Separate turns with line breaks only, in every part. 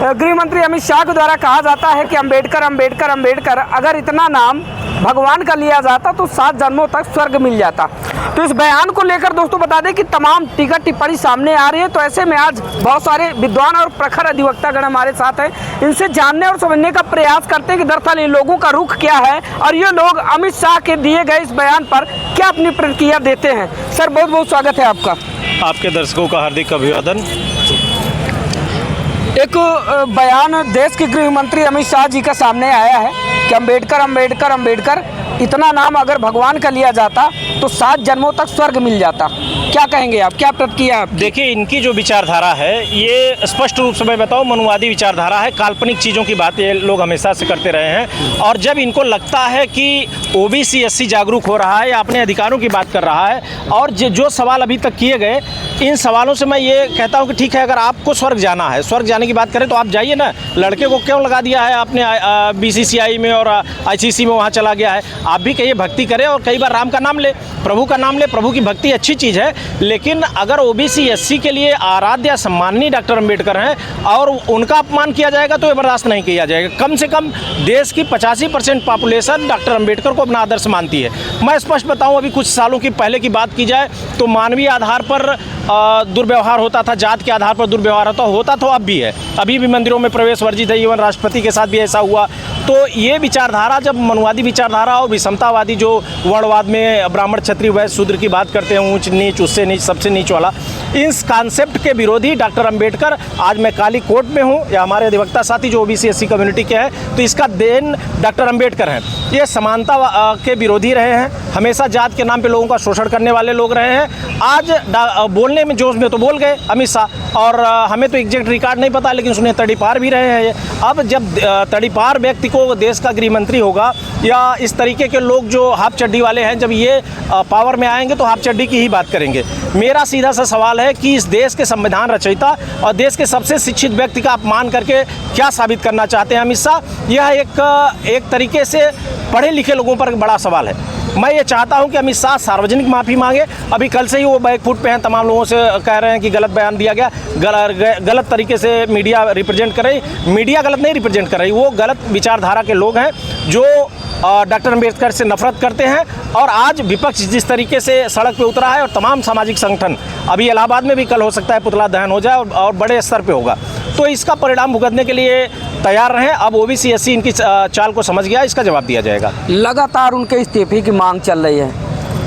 गृह मंत्री अमित शाह के द्वारा कहा जाता है कि अंबेडकर अंबेडकर अंबेडकर, अगर इतना नाम भगवान का लिया जाता तो 7 जन्मों तक स्वर्ग मिल जाता। तो इस बयान को लेकर दोस्तों बता दें कि तमाम टीका टिप्पणी सामने आ रही है। तो ऐसे में आज बहुत सारे विद्वान और प्रखर अधिवक्तागण हमारे साथ हैं, इनसे जानने और समझने का प्रयास करते हैं कि दरअसल इन लोगों का रुख क्या है और ये लोग अमित शाह के दिए गए इस बयान पर क्या अपनी प्रतिक्रिया देते हैं। सर, बहुत बहुत स्वागत है आपका।
आपके दर्शकों का हार्दिक अभिवादन।
एक बयान देश के गृह मंत्री अमित शाह जी का सामने आया है कि अंबेडकर अंबेडकर अंबेडकर, इतना नाम अगर भगवान का लिया जाता तो 7 जन्मों तक स्वर्ग मिल जाता। क्या कहेंगे आप, क्या प्रतिक्रिया आप?
देखिए, इनकी जो विचारधारा है ये स्पष्ट रूप से मैं बताऊं मनुवादी विचारधारा है। काल्पनिक चीज़ों की बात ये लोग हमेशा से करते रहे हैं और जब इनको लगता है कि ओबीसी एससी जागरूक हो रहा है या अपने अधिकारों की बात कर रहा है और जो सवाल अभी तक किए गए, इन सवालों से मैं ये कहता हूँ कि ठीक है, अगर आपको स्वर्ग जाना है, स्वर्ग जाने की बात करें तो आप जाइए ना। लड़के को क्यों लगा दिया है आपने बीसीसीआई में और आईसीसी में, वहाँ चला गया है। आप भी कहिए भक्ति करें और कई बार राम का नाम ले, प्रभु का नाम ले। प्रभु की भक्ति अच्छी चीज़ है, लेकिन अगर ओबीसी एससी के लिए आराध्य सम्माननीय डॉक्टर अंबेडकर हैं और उनका अपमान किया जाएगा तो ये बर्दाश्त नहीं किया जाएगा। कम से कम देश की 85% पॉपुलेशन डॉक्टर अंबेडकर को अपना आदर्श मानती है। मैं स्पष्ट बताऊं, अभी कुछ सालों की पहले की बात की जाए तो मानवीय आधार पर दुर्व्यवहार होता था, जात के आधार पर दुर्व्यवहार होता तो अब भी है। अभी भी मंदिरों में प्रवेश वर्जित है, इवन राष्ट्रपति के साथ भी ऐसा हुआ। तो ये विचारधारा, जब मनुवादी विचारधारा और विषमतावादी जो वर्णवाद में ब्राह्मण क्षत्रिय वैश्य शूद्र की बात करते हैं, ऊंच नीच, उससे नीच, सबसे नीच वाला, इस कॉन्सेप्ट के विरोधी डॉक्टर अंबेडकर, आज मैं काली कोट में हूँ या हमारे अधिवक्ता साथी जो ओबीसी एससी कम्युनिटी के हैं, तो इसका देन डॉक्टर अंबेडकर हैं। ये समानता के विरोधी रहे हैं, हमेशा जात के नाम पे लोगों का शोषण करने वाले लोग रहे हैं। आज बोलने में जोश में तो बोल गए अमित शाह, और हमें तो एग्जैक्ट रिकॉर्ड नहीं पता, लेकिन सुने तड़ीपार भी रहे हैं ये। अब जब तड़ीपार व्यक्ति को देश का गृह मंत्री होगा या इस तरीके के लोग जो हाफ चड्डी वाले हैं, जब ये पावर में आएंगे तो हाफ चड्डी की ही बात करेंगे। मेरा सीधा सा सवाल है कि इस देश के संविधान रचयिता और देश के सबसे शिक्षित व्यक्ति का अपमान करके क्या साबित करना चाहते हैं अमित शाह? यह एक तरीके से पढ़े लिखे लोगों पर बड़ा सवाल है। मैं ये चाहता हूं कि अमित शाह सार्वजनिक माफ़ी मांगे। अभी कल से ही वो बैकफुट पे हैं, तमाम लोगं से कह रहे हैं कि गलत बयान दिया गया, गलत तरीके से मीडिया रिप्रेजेंट कर रही। मीडिया गलत नहीं रिप्रेजेंट कर रही, वो गलत विचारधारा के लोग हैं जो डॉक्टर अंबेडकर से नफरत करते हैं। और आज विपक्ष जिस तरीके से सड़क पे उतरा है और तमाम सामाजिक संगठन, अभी इलाहाबाद में भी कल हो सकता है पुतला दहन हो जाए और बड़े स्तर पे होगा, तो इसका परिणाम भुगतने के लिए तैयार रहें। अब ओबीसी एससी इनकी चाल को समझ गया, इसका जवाब दिया जाएगा। लगातार
उनके इस्तीफे की मांग चल रही है,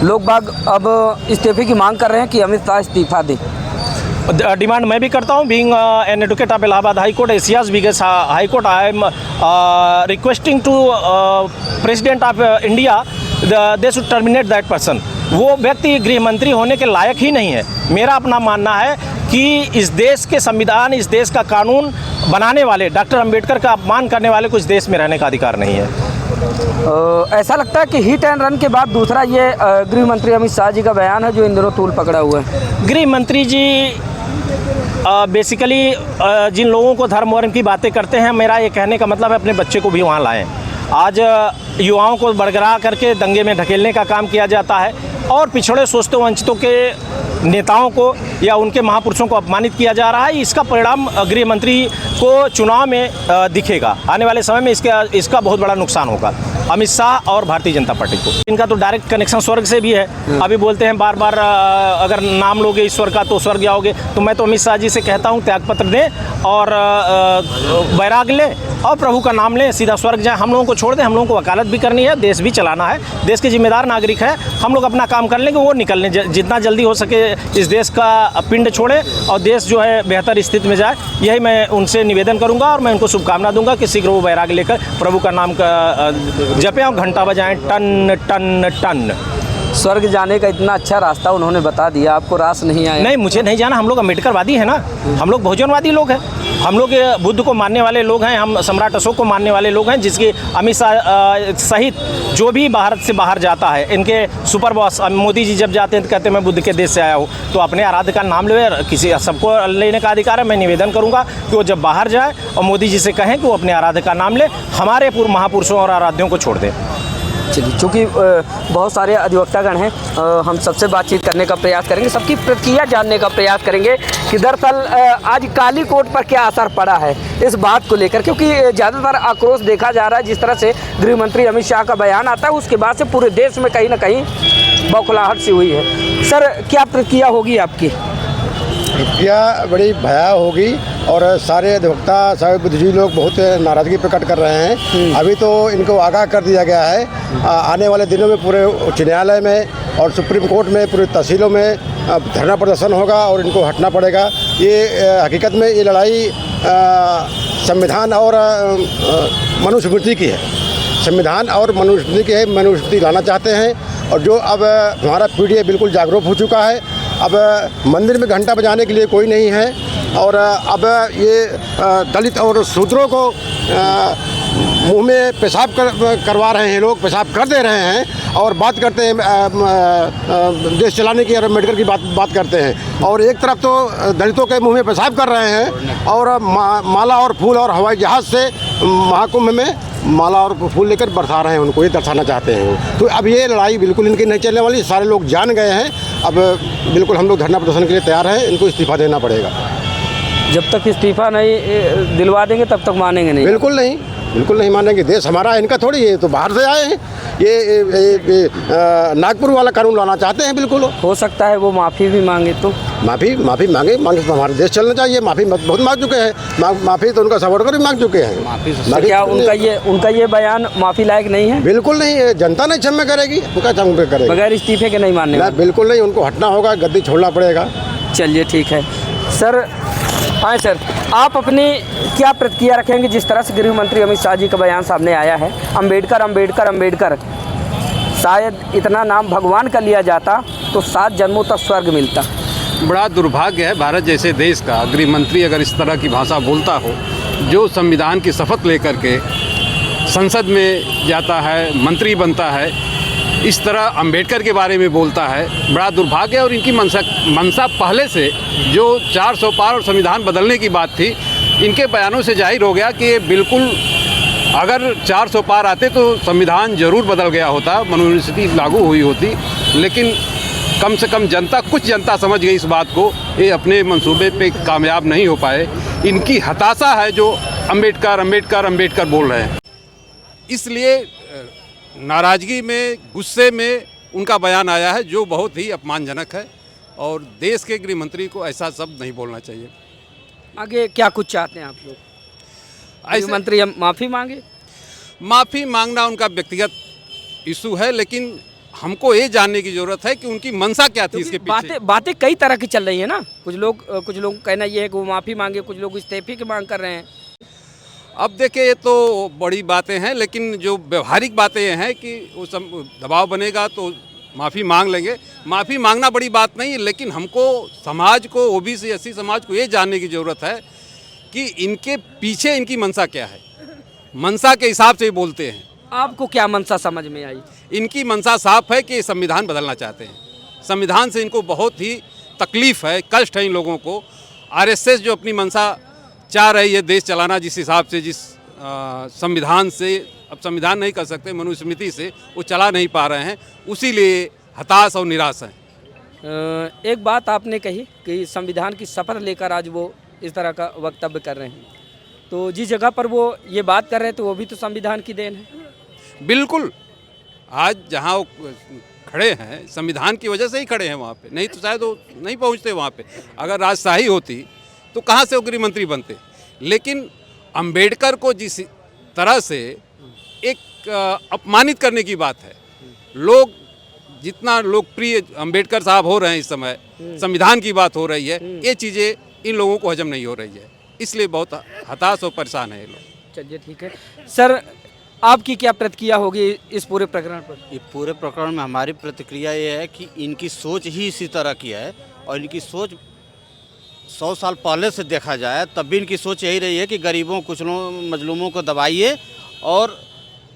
लोग बाग अब इस्तीफे की मांग कर रहे हैं कि अमित शाह इस्तीफा दें।
डिमांड मैं भी करता हूँ, being an advocate of Allahabad high court, Asia's biggest high court, I am requesting to president of India they should terminate that person. वो व्यक्ति गृह मंत्री होने के लायक ही नहीं है। मेरा अपना मानना है कि इस देश के संविधान, इस देश का कानून बनाने वाले डॉक्टर अंबेडकर का अपमान करने वाले को इस देश में रहने का अधिकार नहीं है।
ऐसा लगता है कि हिट एंड रन के बाद दूसरा ये गृह मंत्री अमित शाह जी का बयान है जो इन दोनों तूल पकड़ा हुआ है।
गृह मंत्री जी बेसिकली जिन लोगों को धर्म वर्म की बातें करते हैं, मेरा ये कहने का मतलब है अपने बच्चे को भी वहाँ लाएं। आज युवाओं को बरगरा करके दंगे में ढकेलने का काम किया जाता है और पिछड़े शोषित वंचितों के नेताओं को या उनके महापुरुषों को अपमानित किया जा रहा है। इसका परिणाम गृह मंत्री को चुनाव में दिखेगा। आने वाले समय में इसका बहुत बड़ा नुकसान होगा अमित शाह और भारतीय जनता पार्टी को। इनका तो डायरेक्ट कनेक्शन स्वर्ग से भी है। अभी बोलते हैं बार बार अगर नाम लोगे ईश्वर का तो स्वर्ग जाओगे। तो मैं तो अमित शाह जी से कहता हूँ त्यागपत्र दें और वैराग लें और प्रभु का नाम लें, सीधा स्वर्ग जाए। हम लोगों को छोड़ दें, हम लोगों को वकालत भी करनी है, देश भी चलाना है, देश के जिम्मेदार नागरिक है। हम लोग अपना काम कर लेंगे, वो निकल लें, जितना जल्दी हो सके इस देश का पिंड छोड़ें और देश जो है बेहतर स्थिति में जाए। यही मैं उनसे निवेदन करूंगा और मैं उनको शुभकामना दूंगा कि शीघ्र वो वैराग लेकर प्रभु का नाम का जपें और घंटा बजाएं, टन टन टन।
स्वर्ग जाने का इतना अच्छा रास्ता उन्होंने बता दिया, आपको रास नहीं आया?
नहीं, मुझे नहीं जाना। हम लोग अम्बेडकरवादी हैं ना, हम लोग बहुजनवादी लोग हैं, हम लोग बुद्ध को मानने वाले लोग हैं, हम सम्राट अशोक को मानने वाले लोग हैं, जिसकी अमित शाह सहित जो भी भारत से बाहर जाता है, इनके सुपर बॉस मोदी जी जब जाते हैं तो कहते हैं मैं बुद्ध के देश से आया हूँ। तो अपने आराध्य का नाम ले, किसी सबको लेने का अधिकार है। मैं निवेदन करूँगा कि वो जब बाहर जाए और मोदी जी से कहें कि वो अपने आराध्य का नाम ले, हमारे पूर्व महापुरुषों और आराध्यों को छोड़ दें।
चलिए, चूँकि बहुत सारे अधिवक्तागण हैं, हम सबसे बातचीत करने का प्रयास करेंगे, सबकी प्रतिक्रिया जानने का प्रयास करेंगे कि दरअसल आज काली कोर्ट पर क्या असर पड़ा है इस बात को लेकर, क्योंकि ज़्यादातर आक्रोश देखा जा रहा है। जिस तरह से गृह मंत्री अमित शाह का बयान आता है उसके बाद से पूरे देश में कहीं ना कहीं बौखलाहट सी हुई है। सर, क्या प्रतिक्रिया होगी आपकी?
प्रतिक्रिया बड़ी भया होगी और सारे अधिवक्ता, सारे बुद्धिजीवी लोग बहुत नाराज़गी प्रकट कर रहे हैं। अभी तो इनको आगाह कर दिया गया है, आने वाले दिनों में पूरे उच्च न्यायालय में और सुप्रीम कोर्ट में, पूरी तहसीलों में धरना प्रदर्शन होगा और इनको हटना पड़ेगा। ये हकीकत में ये लड़ाई संविधान और मनुस्मृति की है। संविधान और मनुस्मृति की है, मनुस्मृति लाना चाहते हैं। और जो अब हमारा पीढ़ी बिल्कुल जागरूक हो चुका है। अब मंदिर में घंटा बजाने के लिए कोई नहीं है और अब ये दलित और शूद्रों को मुंह में पेशाब करवा रहे हैं, लोग पेशाब कर दे रहे हैं और बात करते हैं देश चलाने की और अम्बेडकर की बात करते हैं। और एक तरफ तो दलितों के मुंह में पेशाब कर रहे हैं और माला और फूल और हवाई जहाज़ से महाकुंभ में माला और फूल लेकर बरसा रहे हैं, उनको ये दर्शाना चाहते हैं। तो अब ये लड़ाई बिल्कुल इनकी नहीं चलने वाली, सारे लोग जान गए हैं। अब बिल्कुल हम लोग धरना प्रदर्शन के लिए तैयार हैं, इनको इस्तीफा देना पड़ेगा।
जब तक इस्तीफा नहीं दिलवा देंगे तब तक मानेंगे नहीं?
बिल्कुल नहीं, बिल्कुल नहीं मानेंगे। देश हमारा है, इनका थोड़ी है, तो बाहर से आए हैं। ये नागपुर वाला कानून लाना चाहते हैं। बिल्कुल
हो सकता है वो माफ़ी भी मांगे तो
माफ़ी मांगे तो हमारा देश चलना चाहिए। माफ़ी बहुत मांग चुके हैं, माफ़ी तो उनका सावरकर भी मांग चुके हैं।
माफ़ी क्या उनका ये बयान माफ़ी लायक नहीं है?
बिल्कुल नहीं है, जनता नहीं क्षमा करेगी, उनका क्षमा करेगी
बगैर इस्तीफे के नहीं मानने?
बिल्कुल नहीं, उनको हटना होगा, गद्दी छोड़ना पड़ेगा।
चलिए ठीक है सर। हाँ सर, आप अपनी क्या प्रतिक्रिया रखेंगे जिस तरह से गृह मंत्री अमित शाह जी का बयान सामने आया है? अम्बेडकर अम्बेडकर अम्बेडकर, शायद इतना नाम भगवान का लिया जाता तो 7 जन्मों तक स्वर्ग मिलता।
बड़ा दुर्भाग्य है भारत जैसे देश का, गृह मंत्री अगर इस तरह की भाषा बोलता हो, जो संविधान की शपथ लेकर के संसद में जाता है, मंत्री बनता है, इस तरह अंबेडकर के बारे में बोलता है, बड़ा दुर्भाग्य है। और इनकी मंशा पहले से जो 400 पार और संविधान बदलने की बात थी, इनके बयानों से जाहिर हो गया कि ये बिल्कुल, अगर 400 पार आते तो संविधान जरूर बदल गया होता, मनुस्मृति लागू हुई होती। लेकिन कम से कम जनता, कुछ जनता समझ गई इस बात को, ये अपने मंसूबे पे कामयाब नहीं हो पाए। इनकी हताशा है जो अंबेडकर अंबेडकर अंबेडकर बोल रहे हैं, इसलिए नाराज़गी में, गुस्से में उनका बयान आया है, जो बहुत ही अपमानजनक है। और देश के गृह मंत्री को ऐसा शब्द नहीं बोलना चाहिए।
आगे क्या कुछ चाहते हैं आप लोग? गृह मंत्री माफ़ी मांगे?
माफ़ी मांगना उनका व्यक्तिगत इशू है, लेकिन हमको ये जानने की ज़रूरत है कि उनकी मंशा क्या थी इसके पीछे।
बातें कई तरह की चल रही है ना। कुछ लोग कहना ये है कि वो माफ़ी मांगे, कुछ लोग इस्तीफे की मांग कर रहे हैं।
अब देखिए, ये तो बड़ी बातें हैं, लेकिन जो व्यवहारिक बातें ये हैं कि वो सब दबाव बनेगा तो माफ़ी मांग लेंगे। माफ़ी मांगना बड़ी बात नहीं है, लेकिन हमको समाज को, ओबीसी एससी समाज को ये जानने की ज़रूरत है कि इनके पीछे इनकी मंशा क्या है। मंशा के हिसाब से ही बोलते हैं।
आपको क्या मंशा समझ में आई?
इनकी मंशा साफ है कि संविधान बदलना चाहते हैं। संविधान से इनको बहुत ही तकलीफ़ है, कष्ट है इन लोगों को। आरएसएस जो अपनी मंशा चाह रही है देश चलाना, जिस हिसाब से, जिस संविधान से, अब संविधान नहीं कर सकते, मनुस्मृति से वो चला नहीं पा रहे हैं, उसी लिए हताश और निराश हैं।
एक बात आपने कही कि संविधान की शपथ लेकर आज वो इस तरह का वक्तव्य कर रहे हैं, तो जिस जगह पर वो ये बात कर रहे थे वो भी तो संविधान की देन है।
बिल्कुल, आज जहाँ वो खड़े हैं संविधान की वजह से ही खड़े हैं वहाँ पे, नहीं तो शायद वो नहीं पहुँचते वहाँ पे। अगर राजशाही होती तो कहाँ से वो गृह मंत्री बनते। लेकिन अंबेडकर को जिस तरह से एक अपमानित करने की बात है, लोग जितना लोकप्रिय अंबेडकर साहब हो रहे हैं इस समय, संविधान की बात हो रही है, ये चीज़ें इन लोगों को हजम नहीं हो रही है, इसलिए बहुत हताश और परेशान है ये लोग।
चलिए ठीक है सर, आपकी क्या प्रतिक्रिया होगी इस पूरे प्रकरण पर?
ये पूरे प्रकरण में हमारी प्रतिक्रिया ये है कि इनकी सोच ही इसी तरह की है, और इनकी सोच 100 साल पहले से देखा जाए तब भी इनकी सोच यही रही है कि गरीबों, कुचलों, मजलूमों को दबाइए और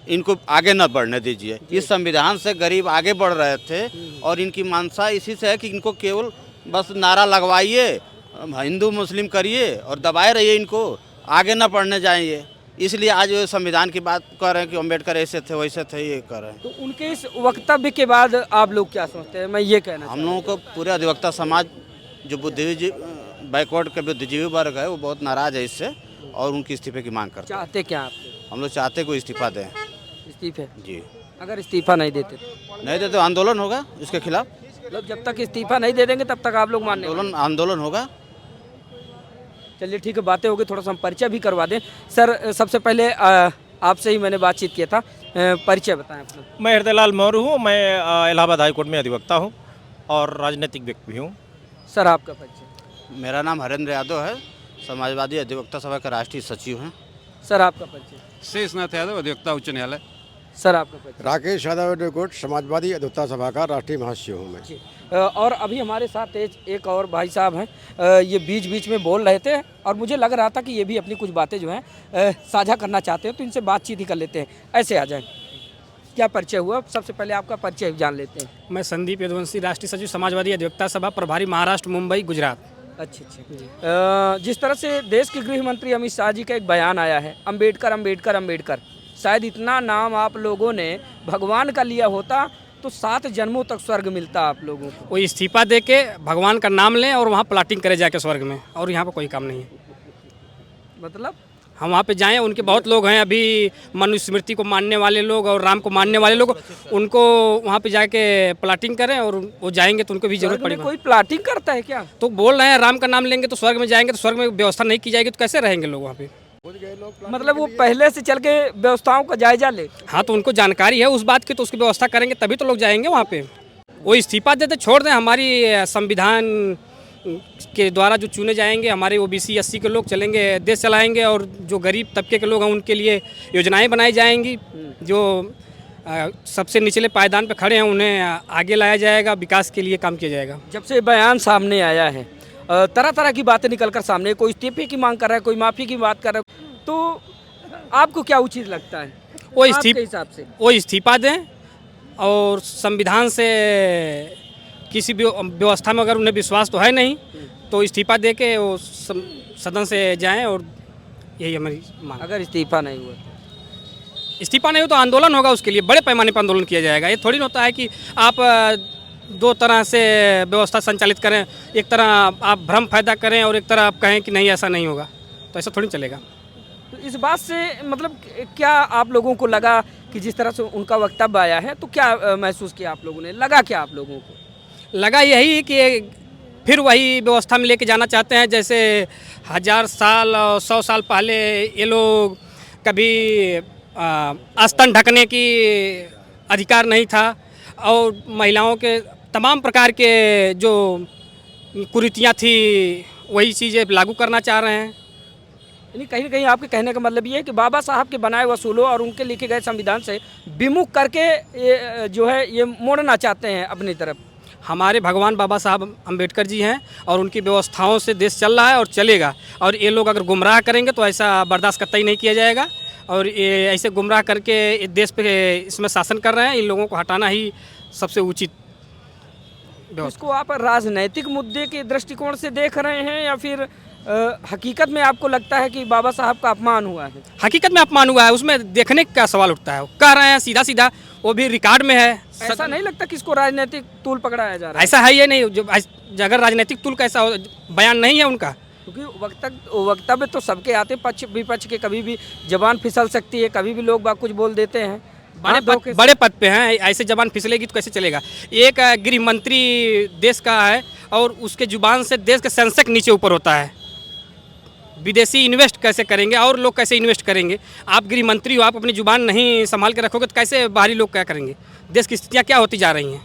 इनको आगे न बढ़ने दीजिए। इस संविधान से गरीब आगे बढ़ रहे थे और इनकी मंशा इसी से है कि इनको केवल बस नारा लगवाइए, हिंदू मुस्लिम करिए और दबाए रहिए, इनको आगे न बढ़ने जाइए। इसलिए आज संविधान की बात कर रहे हैं कि अम्बेडकर ऐसे थे वैसे थे, ये कर रहे हैं।
तो उनके इस वक्तव्य के बाद आप लोग क्या सोचते हैं? मैं ये कहना
हम लोगों को पूरे अधिवक्ता समाज जो बुद्धिजीवी बैकवर्ड के बुद्धिजीवी वर्ग है वो बहुत नाराज है इससे और उनकी इस्तीफे की मांग करते हैं।
चाहते क्या आप लोग?
हम लोग चाहते कोई इस्तीफा दें
इस्तीफे?
जी।
अगर इस्तीफा नहीं देते तो
नहीं देते तो आंदोलन होगा इसके खिलाफ।
मतलब जब तक इस्तीफा नहीं दे देंगे तब तक आप लोग मानने वाले?
आंदोलन होगा।
चलिए ठीक है, बातें होगी, थोड़ा सा हम परिचय भी करवा दें। सर सबसे पहले आपसे ही मैंने बातचीत किया था, परिचय बताएं अपना।
मैं हृदयलाल मौर्य हूँ। मैं इलाहाबाद हाई कोर्ट में अधिवक्ता हूँ और राजनीतिक व्यक्ति भी हूँ।
सर आपका परिचय?
मेरा नाम हरेंद्र यादव है, समाजवादी अधिवक्ता सभा का राष्ट्रीय सचिव हैं।
सर आपका परिचय?
शेषनाथ यादव, अधिवक्ता उच्च न्यायालय।
सर आपका परिचय?
राकेश यादव एडवोकेट, समाजवादी अधिवक्ता सभा का राष्ट्रीय महासचिव हूँ मैं।
जी। और अभी हमारे साथ एक और भाई साहब हैं, ये बीच बीच में बोल रहे थे और मुझे लग रहा था कि ये भी अपनी कुछ बातें जो हैं साझा करना चाहते हैं, तो इनसे बातचीत ही कर लेते हैं। ऐसे आ जाएं। क्या परिचय हुआ? सबसे पहले आपका परिचय जान लेते हैं।
मैं संदीप यदुवंशी, राष्ट्रीय सचिव समाजवादी अधिवक्ता सभा, प्रभारी महाराष्ट्र, मुंबई, गुजरात।
अच्छा। जिस तरह से देश के गृह मंत्री अमित शाह जी का एक बयान आया है, अम्बेडकर अम्बेडकर अम्बेडकर, शायद इतना नाम आप लोगों ने भगवान का लिया होता तो 7 जन्मों तक स्वर्ग मिलता आप लोगों को।
वो इस्तीफा दे के भगवान का नाम लें और वहाँ प्लाटिंग करे जाके स्वर्ग में, और यहाँ पर कोई काम नहीं है।
मतलब
हम वहाँ पे जाएं, उनके बहुत लोग हैं अभी मनुस्मृति को मानने वाले लोग और राम को मानने वाले लोग, उनको वहाँ पे जाके प्लाटिंग करें और वो जाएंगे तो उनको भी जरूरत पड़ेगी।
कोई प्लाटिंग करता है क्या?
तो बोल रहे हैं राम का नाम लेंगे तो स्वर्ग में जाएंगे, तो स्वर्ग में व्यवस्था नहीं की जाएगी तो कैसे रहेंगे लोग वहाँ पे?
मतलब वो पहले से चल के व्यवस्थाओं का जायजा ले।
हाँ, तो उनको जानकारी है उस बात की, तो उसकी व्यवस्था करेंगे तभी तो लोग जाएंगे वहाँ पे। वो इस्तीफा देते छोड़ दें, हमारी संविधान के द्वारा जो चुने जाएंगे हमारे ओबीसी एससी के लोग चलेंगे, देश चलाएंगे, और जो गरीब तबके के लोग हैं उनके लिए योजनाएं बनाई जाएंगी। जो सबसे निचले पायदान पर खड़े हैं उन्हें आगे लाया जाएगा, विकास के लिए काम किया जाएगा।
जब से बयान सामने आया है तरह तरह की बातें निकलकर सामने, कोई इस्तीफे की मांग कर रहा है, कोई माफ़ी की बात कर रहा है, तो आपको क्या उचित लगता है?
वो
हिसाब से
वो इस्तीफा दें और संविधान से किसी भी व्यवस्था में अगर उन्हें विश्वास तो है नहीं तो इस्तीफा दे के वो सदन से जाएं, और यही हमारी मांग।
अगर इस्तीफा नहीं हुआ,
इस्तीफा नहीं हो तो आंदोलन होगा, उसके लिए बड़े पैमाने पर आंदोलन किया जाएगा। ये थोड़ी ना होता है कि आप दो तरह से व्यवस्था संचालित करें, एक तरह आप भ्रम पैदा करें और एक तरह आप कहें कि नहीं ऐसा नहीं होगा, तो ऐसा थोड़ी चलेगा।
तो इस बात से मतलब क्या आप लोगों को लगा कि जिस तरह से उनका वक्तव्य आया है, तो क्या महसूस किया आप लोगों ने? लगा क्या आप लोगों को?
लगा यही कि फिर वही व्यवस्था में लेके जाना चाहते हैं, जैसे 1000 साल और 100 साल पहले ये लोग कभी स्तन ढकने की अधिकार नहीं था, और महिलाओं के तमाम प्रकार के जो कुरीतियाँ थी वही चीज़ें लागू करना चाह रहे हैं।
यानी कहीं ना कहीं आपके कहने का मतलब ये है कि बाबा साहब के बनाए वसूलों और उनके लिखे गए संविधान से विमुख करके ये जो है ये मोड़ना चाहते हैं अपनी तरफ।
हमारे भगवान बाबा साहब अम्बेडकर जी हैं और उनकी व्यवस्थाओं से देश चल रहा है और चलेगा, और ये लोग अगर गुमराह करेंगे तो ऐसा बर्दाश्त कतई नहीं किया जाएगा, और ये ऐसे गुमराह करके देश पे इसमें शासन कर रहे हैं, इन लोगों को हटाना ही सबसे उचित व्यवस्था।
इसको आप राजनैतिक मुद्दे के दृष्टिकोण से देख रहे हैं या फिर हकीकत में आपको लगता है कि बाबा साहब का अपमान हुआ है?
हकीकत में अपमान हुआ है, उसमें देखने का सवाल उठता है। कह रहे हैं सीधा सीधा, वो भी रिकॉर्ड में है।
ऐसा नहीं लगता कि इसको राजनीतिक तूल पकड़ाया जा रहा है?
ऐसा है ये नहीं, जो अगर राजनीतिक तूल का ऐसा बयान नहीं है उनका,
क्योंकि वक्तव्य तो सबके आते, पक्ष विपक्ष के, कभी भी जबान फिसल सकती है, कभी भी लोग बात कुछ बोल देते हैं।
बड़े पद पे हैं, ऐसे जबान फिसलेगी तो कैसे चलेगा? एक गृह मंत्री देश का है और उसके जुबान से देश का सेंसेक्स नीचे ऊपर होता है। विदेशी इन्वेस्ट कैसे करेंगे और लोग कैसे इन्वेस्ट करेंगे? आप गृह मंत्री हो, आप अपनी जुबान नहीं संभाल के रखोगे तो कैसे बाहरी लोग क्या करेंगे? देश की स्थितियाँ क्या होती जा रही हैं,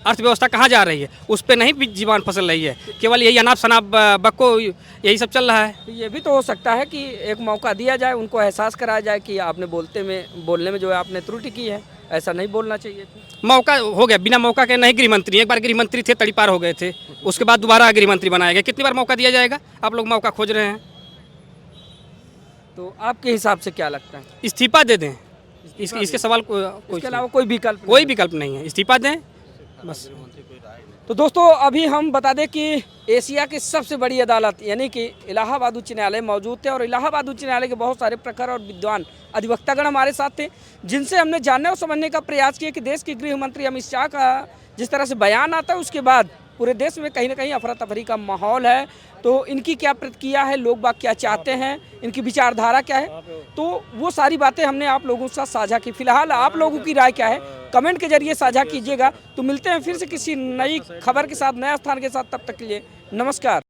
अर्थव्यवस्था कहाँ जा रही है, उस पर नहीं जीवान फसल रही है। केवल यही अनाप शनाप बक्को यही सब चल रहा है।
ये भी तो हो सकता है कि एक मौका दिया जाए, उनको एहसास कराया जाए कि आपने बोलने में जो है आपने त्रुटि की है, ऐसा नहीं बोलना चाहिए था।
मौका हो गया, बिना मौका के नहीं गृह मंत्री। एक बार गृह मंत्री थे, तड़ीपार हो गए थे, उसके बाद दोबारा गृह मंत्री बनाए गए। कितनी बार मौका दिया जाएगा? आप लोग मौका खोज रहे हैं।
तो आपके हिसाब से क्या लगता है?
इस्तीफा दे दें, इसके सवाल
इसके अलावा कोई विकल्प
नहीं है। इस्तीफा दें बस।
तो दोस्तों अभी हम बता दें कि एशिया की सबसे बड़ी अदालत यानी कि इलाहाबाद उच्च न्यायालय मौजूद थे और इलाहाबाद उच्च न्यायालय के बहुत सारे प्रखर और विद्वान अधिवक्तागण हमारे साथ थे, जिनसे हमने जानने और समझने का प्रयास किया कि देश के गृह मंत्री अमित शाह का जिस तरह से बयान आता है उसके बाद पूरे देश में कहीं ना कहीं अफरा तफरी का माहौल है। तो इनकी क्या प्रतिक्रिया है, लोग बाग क्या चाहते हैं, इनकी विचारधारा क्या है, तो वो सारी बातें हमने आप लोगों के साथ साझा की। फिलहाल आप लोगों की राय क्या है कमेंट के जरिए साझा कीजिएगा। तो मिलते हैं फिर से किसी नई खबर के साथ, नया स्थान के साथ, तब तक के लिए नमस्कार।